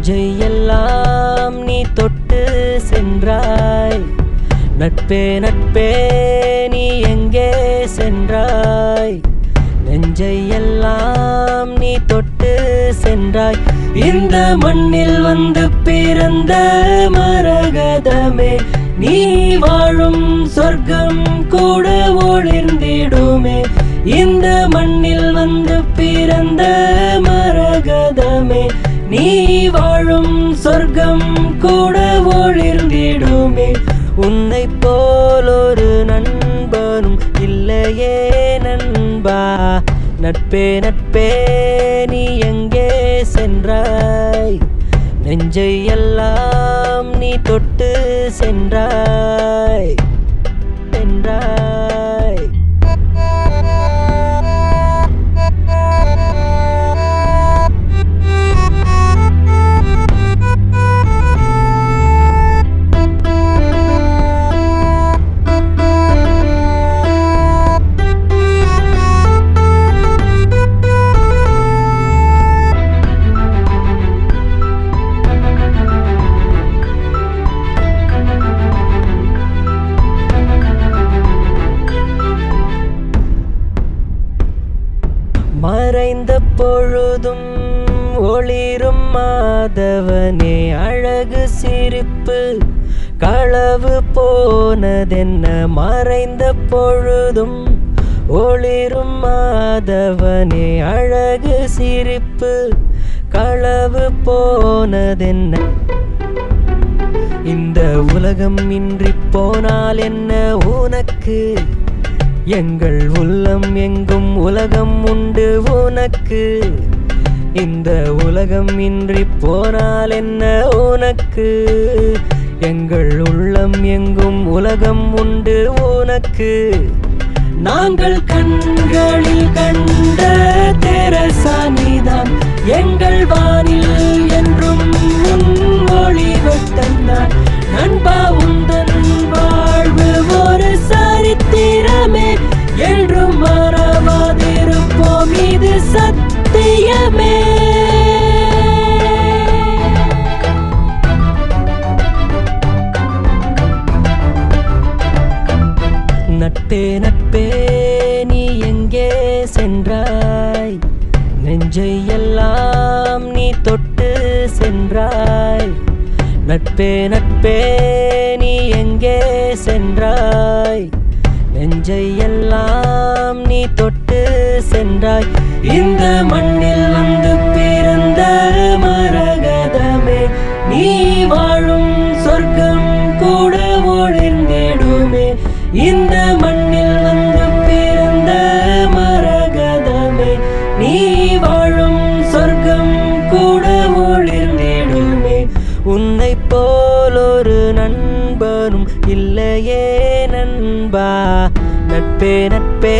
நெஞ்சை எல்லாம் நீ தொட்டு சென்றாய். நட்பே நட்பே நீ எங்கே சென்றாய்? நெஞ்சை எல்லாம் நீ தொட்டு சென்றாய். இந்த மண்ணில் வந்து பிறந்த மரகதமே, நீ வாழும் சொர்க்கம் கூட ஒளிர்ந்திடுமே. இந்த மண்ணில் வந்து பிறந்த மரகதமே, நீ வாழும் சொர்க்கம் கூட ஒளிர்ந்திடுமே. உன்னை போல் ஒரு நண்பனும் இல்லையே நண்பா. நட்பே நட்பே நீ எங்கே சென்றாய்? நெஞ்சை எல்லாம் நீ தொட்டு சென்றாய் சென்றாய். மறைந்த பொழுதும் ஒளிரும் மாதவனே, அழகு சிரிப்பு களவு போனதென்ன? மறைந்த பொழுதும் ஒளிரும் மாதவனே, அழகு சிரிப்பு களவு போனதென்ன? இந்த உலகம் இன்றி போனால் என்ன உனக்கு? எங்கள் உள்ளம் எங்கும் உலகம் உண்டு உனக்கு. இந்த உலகம் இன்றி போனால் என்ன உனக்கு? எங்கள் உள்ளம் எங்கும் உலகம் உண்டு உனக்கு. நாங்கள் கண்களில் கண்ட தெரசா நீதான், எங்கள் வானில் என்றும் உன் ஒளி வெட்டந்தான். நண்பா உந்தன் வாழ்வு ஒரு சரித்திரமே, என்றும் மறவாதிருப்போம் இது சத்தியமே. நட்பே நட்பே நீ எங்கே சென்றாய்? நெஞ்சை எல்லாம் நீ தொட்டு சென்றாய். நட்பே நட்பே நீ எங்கே சென்றாய்? நெஞ்சை எல்லாம் நீ தொட்டு சென்றாய். இந்த மண்ணில் வந்து பிறந்த மரகதமே, நீ வாழும் சொர்க்கம் கூட ஒளிர்ந்திடுமே. இந்த மண்ணில் வந்து பிறந்த மரகதமே, நீ வாழும் சொர்க்கம் கூட ஒளிர்ந்திடுமே. உன்னை போல் ஒரு நண்பனும் இல்லையே நண்பா. நட்பே நட்பே